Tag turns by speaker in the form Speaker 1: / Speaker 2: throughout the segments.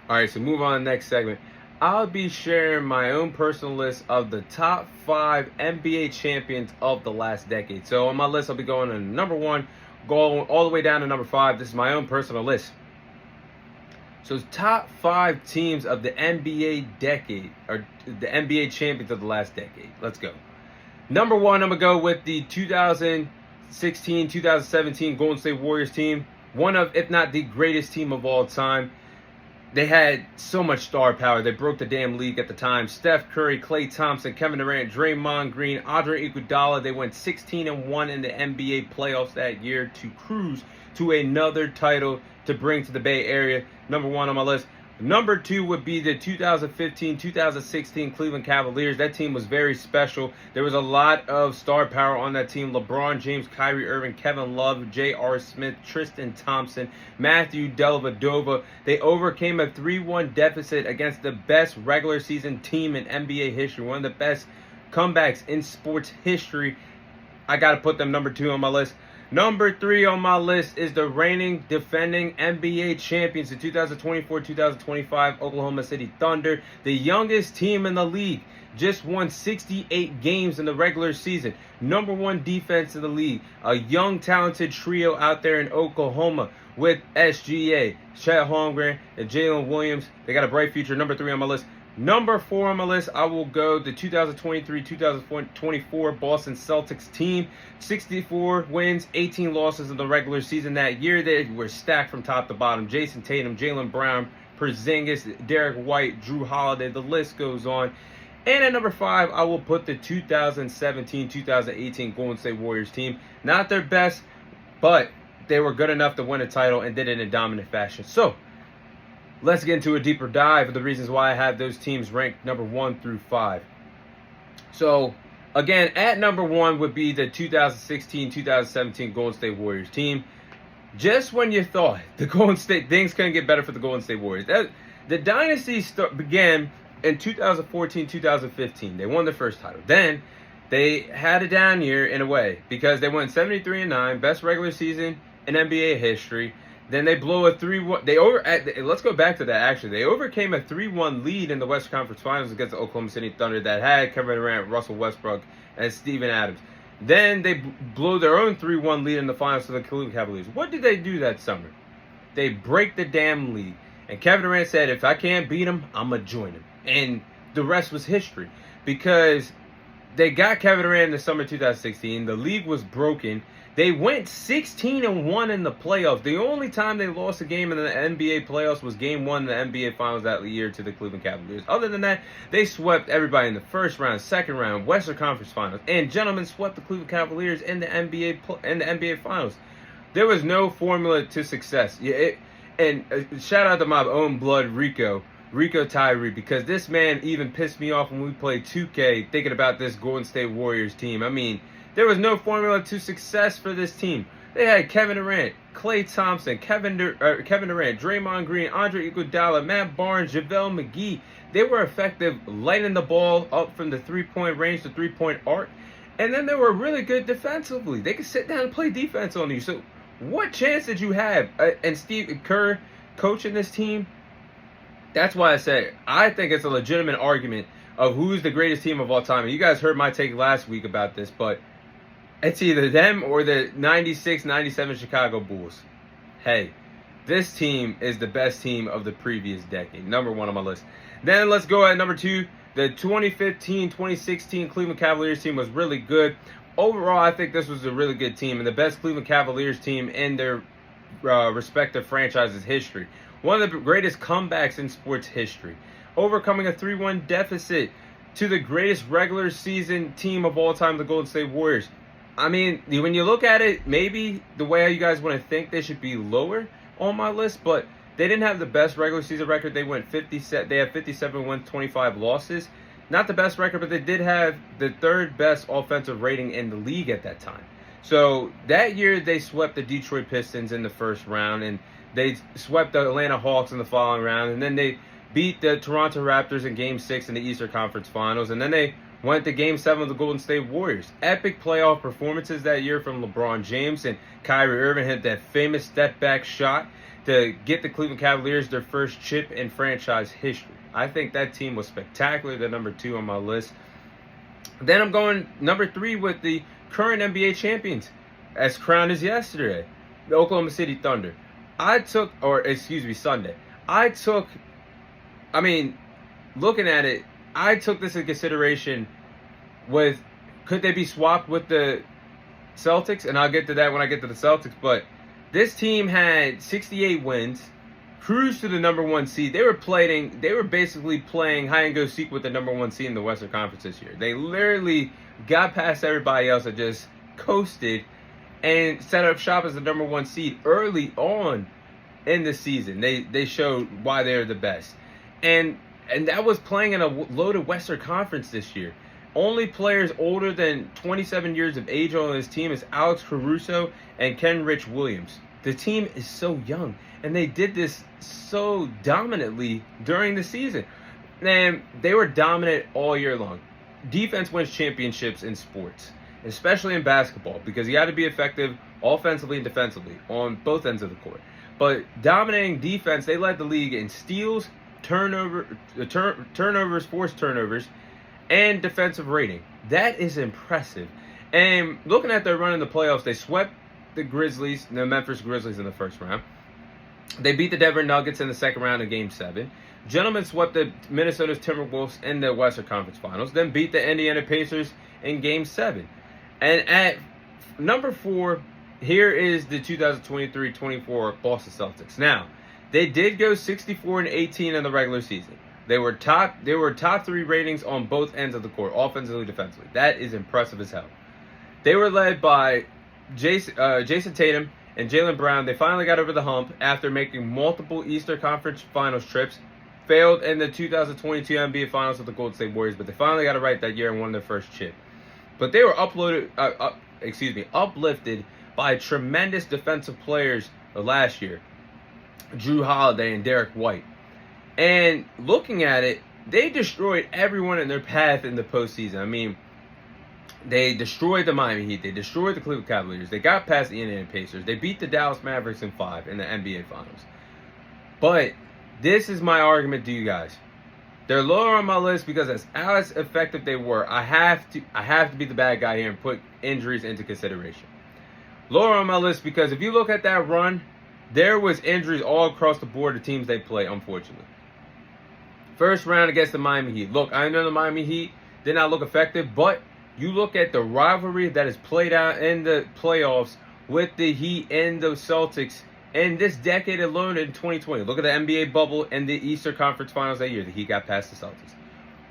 Speaker 1: All right, so move on to the next segment. I'll be sharing my own personal list of the top 5 NBA champions of the last decade. So on my list, I'll be going to number 1, going all the way down to number 5. This is my own personal list. So top 5 teams of the NBA decade, or the NBA champions of the last decade. Let's go. Number 1, I'm going to go with the 2016-2017 Golden State Warriors team. One of, if not the greatest team of all time. They had so much star power. They broke the damn league at the time. Steph Curry, Klay Thompson, Kevin Durant, Draymond Green, Andre Iguodala. They went 16-1 in the NBA playoffs that year to cruise to another title to bring to the Bay Area. Number 1 on my list. Number 2 would be the 2015-2016 Cleveland Cavaliers. That team was very special. There was a lot of star power on that team. LeBron James, Kyrie Irving, Kevin Love, J.R. Smith, Tristan Thompson, Matthew Dellavedova. They overcame a 3-1 deficit against the best regular season team in NBA history. One of the best comebacks in sports history. I got to put them number 2 on my list. Number 3 on my list is the reigning, defending NBA champions, the 2024-2025 Oklahoma City Thunder, the youngest team in the league. Just won 68 games in the regular season. Number 1 defense in the league. A young, talented trio out there in Oklahoma with SGA, Chet Holmgren, and Jalen Williams. They got a bright future. Number 3 on my list. Number 4 on my list, I will go the 2023-2024 Boston Celtics team. 64 wins, 18 losses in the regular season that year. They were stacked from top to bottom. Jason Tatum, Jaylen Brown, Porzingis, Derek White, Drew Holiday. The list goes on. And at number 5, I will put the 2017-2018 Golden State Warriors team. Not their best, but they were good enough to win a title and did it in dominant fashion. So, let's get into a deeper dive of the reasons why I have those teams ranked number 1 through 5. So, again, at number 1 would be the 2016-2017 Golden State Warriors team. Just when you thought the Golden State things couldn't get better for the Golden State Warriors, the dynasty began in 2014-2015. They won their first title. Then they had a down year in a way because they went 73-9, best regular season in NBA history. Then they blow a 3-1. Let's go back to that, actually. They overcame a 3-1 lead in the Western Conference Finals against the Oklahoma City Thunder that had Kevin Durant, Russell Westbrook, and Steven Adams. Then they blow their own 3-1 lead in the finals to the Cleveland Cavaliers. What did they do that summer? They break the damn league. And Kevin Durant said, if I can't beat him, I'm going to join him. And the rest was history. Because they got Kevin Durant in the summer 2016. The league was broken. They went 16-1 in the playoffs. The only time they lost a game in the NBA playoffs was game 1 in the NBA Finals that year to the Cleveland Cavaliers. Other than that, they swept everybody in the first round, second round, Western Conference Finals, and gentlemen swept the Cleveland Cavaliers in the NBA Finals. There was no formula to success. And shout out to my own blood, Rico Tyree, because this man even pissed me off when we played 2K thinking about this Golden State Warriors team. I mean, there was no formula to success for this team. They had Kevin Durant, Klay Thompson, Kevin Durant, Draymond Green, Andre Iguodala, Matt Barnes, JaVale McGee. They were effective lighting the ball up from the three-point range to three-point arc. And then they were really good defensively. They could sit down and play defense on you. So what chance did you have? And Steve Kerr coaching this team, that's why I say I think it's a legitimate argument of who's the greatest team of all time. And you guys heard my take last week about this, but it's either them or the 96-97 Chicago Bulls. Hey, this team is the best team of the previous decade. Number 1 on my list. Then let's go at number 2. The 2015-2016 Cleveland Cavaliers team was really good. Overall, I think this was a really good team and the best Cleveland Cavaliers team in their respective franchises' history. One of the greatest comebacks in sports history. Overcoming a 3-1 deficit to the greatest regular season team of all time, the Golden State Warriors. I mean, when you look at it, maybe the way you guys want to think they should be lower on my list, but they didn't have the best regular season record. They went 57. They had 57 wins, 25 losses. Not the best record, but they did have the 3rd best offensive rating in the league at that time. So that year they swept the Detroit Pistons in the first round, and they swept the Atlanta Hawks in the following round, and then they beat the Toronto Raptors in Game 6 in the Eastern Conference Finals, and then they went to Game 7 of the Golden State Warriors. Epic playoff performances that year from LeBron James, and Kyrie Irving hit that famous step-back shot to get the Cleveland Cavaliers their first chip in franchise history. I think that team was spectacular. They're number 2 on my list. Then I'm going number 3 with the current NBA champions, as crowned as yesterday, the Oklahoma City Thunder. Sunday. Looking at it, I took this into consideration with, could they be swapped with the Celtics? And I'll get to that when I get to the Celtics. But this team had 68 wins, cruised to the number 1 seed. They were basically playing hide and go seek with the number 1 seed in the Western Conference this year. They literally got past everybody else and just coasted and set up shop as the number 1 seed early on in the season. They showed why they're the best. And that was playing in a loaded Western Conference this year. Only players older than 27 years of age on this team is Alex Caruso and Kenrich Williams. The team is so young, and they did this so dominantly during the season. And they were dominant all year long. Defense wins championships in sports, especially in basketball, because you got to be effective offensively and defensively on both ends of the court. But dominating defense, they led the league in steals, turnovers, forced turnovers, and defensive rating. That is impressive. And looking at their run in the playoffs, they swept the Memphis Grizzlies in the first round. They beat the Denver Nuggets in the second round in Game 7. Gentlemen swept the Minnesota Timberwolves in the Western Conference Finals, then beat the Indiana Pacers in Game 7. And at number 4, here is the 2023-24 Boston Celtics. Now, they did go 64-18 in the regular season. They were top 3 ratings on both ends of the court, offensively, defensively. That is impressive as hell. They were led by Jason Tatum and Jaylen Brown. They finally got over the hump after making multiple Eastern Conference Finals trips. Failed in the 2022 NBA Finals with the Golden State Warriors, but they finally got it right that year and won their first chip. But they were uplifted by tremendous defensive players last year, Drew Holiday and Derek White. And looking at it, they destroyed everyone in their path in the postseason. I mean, they destroyed the Miami Heat. They destroyed the Cleveland Cavaliers. They got past the Indiana Pacers. They beat the Dallas Mavericks in 5 in the NBA Finals. But this is my argument to you guys. They're lower on my list because as effective they were, I have to be the bad guy here and put injuries into consideration. Lower on my list because if you look at that run, there was injuries all across the board of teams they play, unfortunately. First round against the Miami Heat. Look, I know the Miami Heat did not look effective, but you look at the rivalry that is played out in the playoffs with the Heat and the Celtics in this decade alone in 2020. Look at the NBA bubble and the Eastern Conference Finals that year. The Heat got past the Celtics.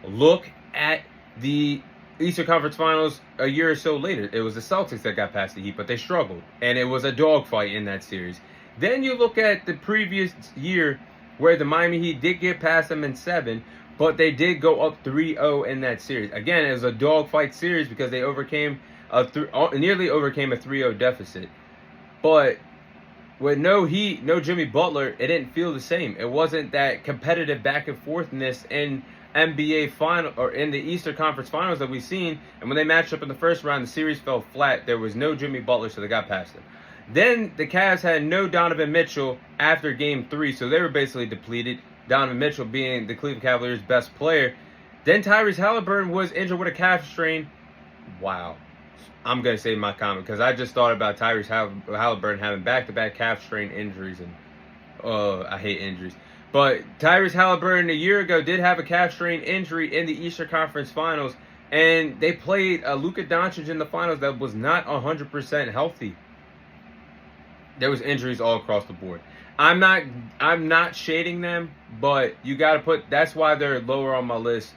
Speaker 1: Look at the Eastern Conference Finals a year or so later. It was the Celtics that got past the Heat, but they struggled. And it was a dogfight in that series. Then you look at the previous year where the Miami Heat did get past them in 7, but they did go up 3-0 in that series. Again, it was a dogfight series because they nearly overcame a 3-0 deficit. But with no Heat, no Jimmy Butler, it didn't feel the same. It wasn't that competitive back and forthness in NBA final or in the Eastern Conference Finals that we've seen. And when they matched up in the first round, the series fell flat. There was no Jimmy Butler, so they got past them. Then the Cavs had no Donovan Mitchell after Game 3, so they were basically depleted. Donovan Mitchell being the Cleveland Cavaliers' best player. Then Tyrese Halliburton was injured with a calf strain. Wow. I'm going to say my comment because I just thought about Tyrese Halliburton having back-to-back calf strain injuries, and I hate injuries. But Tyrese Halliburton a year ago did have a calf strain injury in the Eastern Conference Finals, and they played Luka Doncic in the finals that was not 100% healthy. There was injuries all across the board. I'm not shading them, but you got to put. That's why they're lower on my list,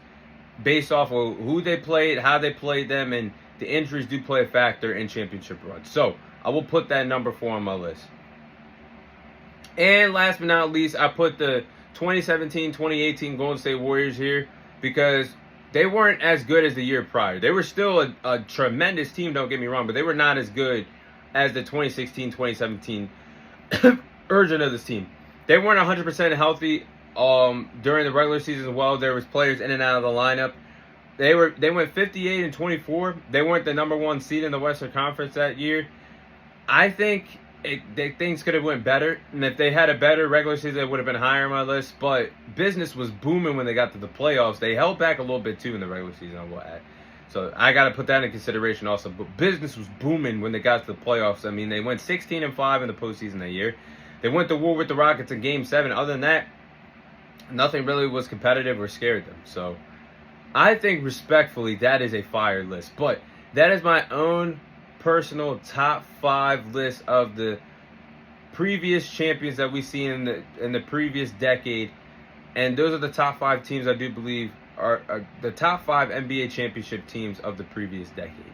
Speaker 1: based off of who they played, how they played them, and the injuries do play a factor in championship runs. So I will put that number 4 on my list. And last but not least, I put the 2017-2018 Golden State Warriors here because they weren't as good as the year prior. They were still a tremendous team, don't get me wrong, but they were not as good as the 2016-2017 version of this team. They weren't 100% healthy during the regular season as well. There was players in and out of the lineup. They went 58-24. They weren't the number 1 seed in the Western Conference that year. I think things could have went better, and if they had a better regular season, they would have been higher on my list. But business was booming when they got to the playoffs. They held back a little bit too in the regular season, I will add. So I got to put that in consideration also. But business was booming when they got to the playoffs. I mean, they went 16-5 in the postseason that year. They went to war with the Rockets in Game 7. Other than that, nothing really was competitive or scared them. So I think respectfully that is a fire list. But that is my own personal top 5 list of the previous champions that we see in the previous decade. And those are the top 5 teams I do believe are the top 5 NBA championship teams of the previous decade.